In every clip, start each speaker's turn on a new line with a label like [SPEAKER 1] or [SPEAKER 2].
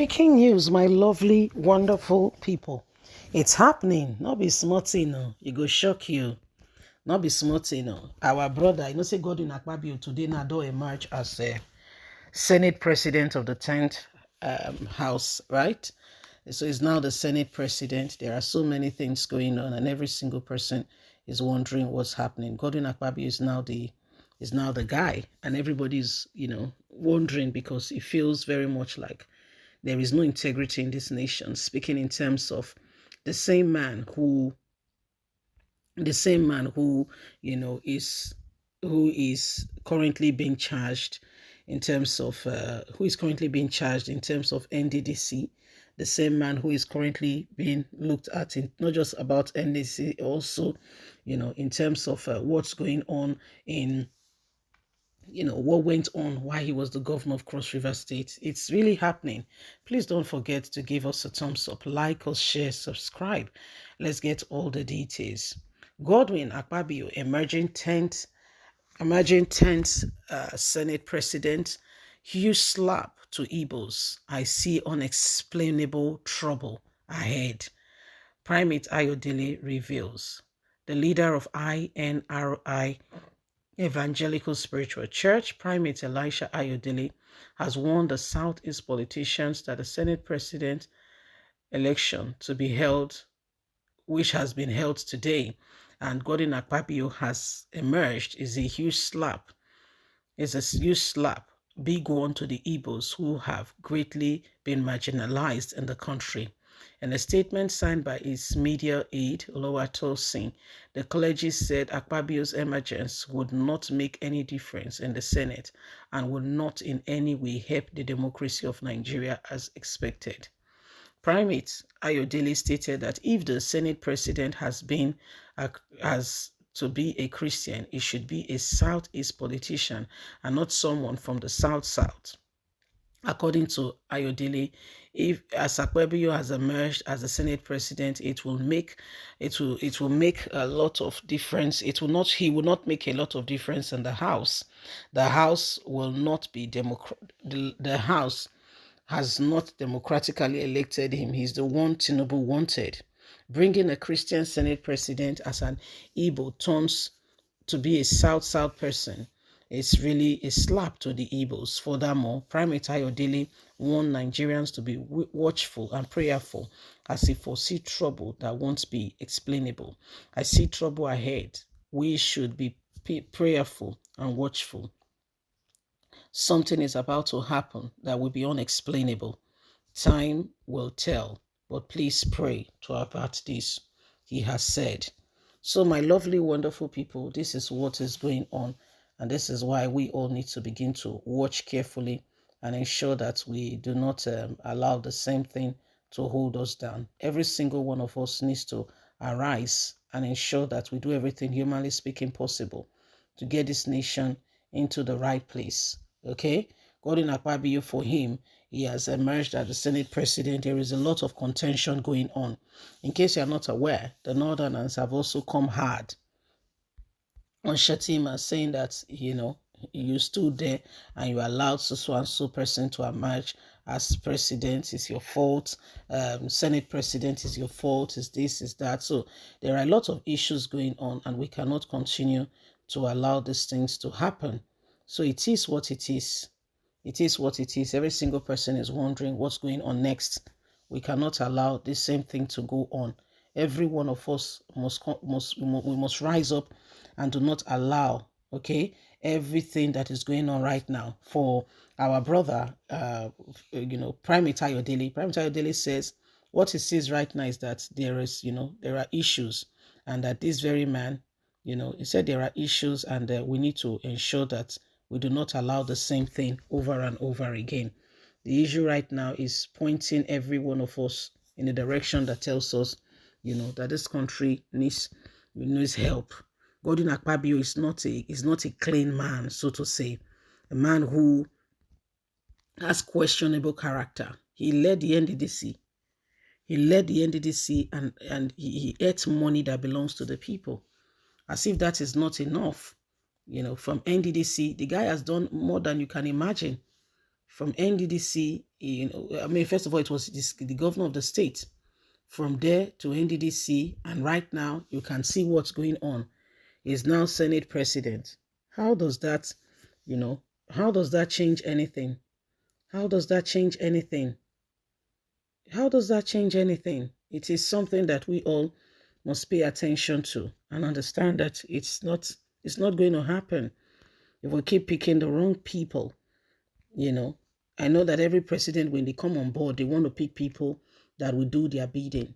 [SPEAKER 1] Breaking news, my lovely, wonderful people. It's happening. Not be smarty, no. It go shock you. Not be smarty, no. Our brother, say Godwin Akpabio today now do emerge as a Senate President of the 10th House, right? So he's now the Senate President. There are so many things going on, and every single person is wondering what's happening. Godwin Akpabio is now the guy, and everybody's wondering because it feels very much like there is no integrity in this nation, speaking in terms of the same man who is currently being charged in terms of NDDC, the same man who is currently being looked at in not just about NDC, also in terms of what's going on in what went on while he was the governor of Cross River State. It's really happening. Please don't forget to give us a thumbs up, like us, share, subscribe. Let's get all the details. Godwin Akpabio, emerging 10th Senate President, huge slap to Igbos. I see unexplainable trouble ahead. Primate Ayodele reveals. The leader of INRI Evangelical Spiritual Church, Primate Elisha Ayodele, has warned the Southeast politicians that the Senate President election to be held, which has been held today, and Godwin Akpabio has emerged, is a huge slap. It's a huge slap, big one to the Igbos who have greatly been marginalized in the country. In a statement signed by its media aide, Oluwatosin, the clergy said Akpabio's emergence would not make any difference in the Senate and would not in any way help the democracy of Nigeria as expected. Primate Ayodele stated that if the Senate president has to be a Christian, it should be a Southeast politician and not someone from the South. According to Ayodele, if Akpabio has emerged as the Senate president, it will make a lot of difference. He will not make a lot of difference in the House. The House will not be the House has not democratically elected him. He's the one Tinubu wanted. Bringing a Christian Senate president as an Igbo turns to be a South person. It's really a slap to the Igbos. Furthermore, Primate Ayodele warned Nigerians to be watchful and prayerful as he foresee trouble that won't be explainable. I see trouble ahead. We should be prayerful and watchful. Something is about to happen that will be unexplainable. Time will tell, but please pray to avert this, he has said. So, my lovely, wonderful people, this is what is going on, and this is why we all need to begin to watch carefully and ensure that we do not allow the same thing to hold us down. Every single one of us needs to arise and ensure that we do everything, humanly speaking, possible to get this nation into the right place. Okay? Godwin Akpabio, for him, he has emerged as the Senate president. There is a lot of contention going on. In case you are not aware, the Northerners have also come hard on Shatima, saying that, you stood there and you allowed so and so person to emerge as president. It's your fault. Senate president is your fault. Is this, is that. So there are a lot of issues going on, and we cannot continue to allow these things to happen. So it is what it is. It is what it is. Every single person is wondering what's going on next. We cannot allow the same thing to go on. Every one of us must rise up and do not allow, everything that is going on right now. For our brother, Primate Ayodele. Primate Ayodele says what he sees right now is that there are issues, and that this very man, he said there are issues, and we need to ensure that we do not allow the same thing over and over again. The issue right now is pointing every one of us in a direction that tells us, that this country needs help. Godwin Akpabio is not a clean man, so to say, a man who has questionable character. He led the NDDC. And he ate money that belongs to the people. As if that is not enough. From NDDC, the guy has done more than you can imagine. From NDDC, I mean, first of all, it was the governor of the state. From there to NDDC, and right now you can see what's going on. Is now Senate president. How does that, how does that change anything? How does that change anything? How does that change anything? It is something that we all must pay attention to and understand that it's not going to happen if we keep picking the wrong people. I know that every president, when they come on board, they want to pick people that will do their bidding,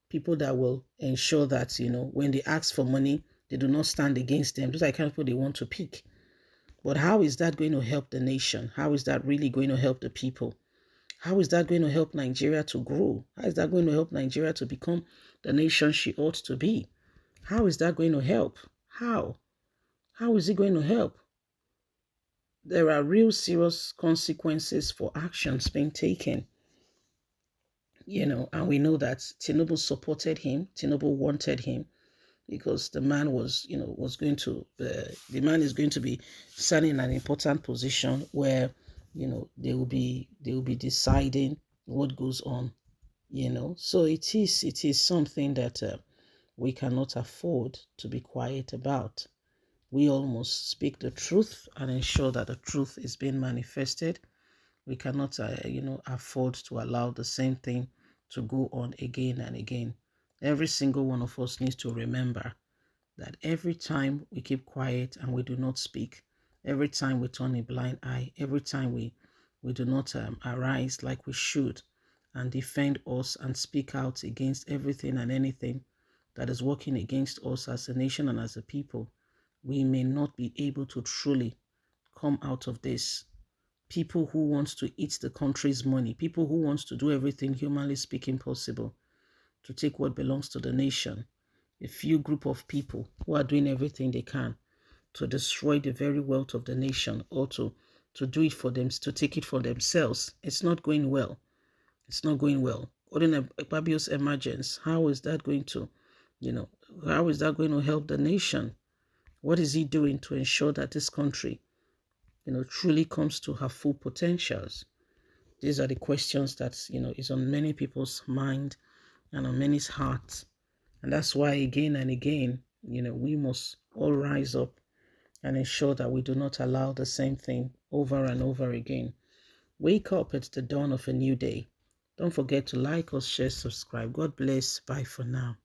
[SPEAKER 1] people that will ensure that, when they ask for money, they do not stand against them. Those are the kind of people they want to pick. But how is that going to help the nation? How is that really going to help the people? How is that going to help Nigeria to grow? How is that going to help Nigeria to become the nation she ought to be? How is that going to help? How? How is it going to help? There are real serious consequences for actions being taken. And we know that Tinubu supported him. Tinubu wanted him because the man was the man is going to be standing in an important position where, they will be deciding what goes on, So it is something that we cannot afford to be quiet about. We all must speak the truth and ensure that the truth is being manifested. We cannot, afford to allow the same thing to go on again and again. Every single one of us needs to remember that every time we keep quiet and we do not speak, every time we turn a blind eye, every time we do not arise like we should and defend us and speak out against everything and anything that is working against us as a nation and as a people, we may not be able to truly come out of this. People who want to eat the country's money, people who want to do everything humanly speaking possible to take what belongs to the nation, a few group of people who are doing everything they can to destroy the very wealth of the nation, or to do it for them, to take it for themselves. It's not going well. It's not going well. Ordinary Akpabio's emergence, how is that going to, how is that going to help the nation? What is he doing to ensure that this country, truly comes to her full potentials? These are the questions that, is on many people's mind and on many's hearts. And that's why again and again, we must all rise up and ensure that we do not allow the same thing over and over again. Wake up, it's the dawn of a new day. Don't forget to like us, share, subscribe. God bless. Bye for now.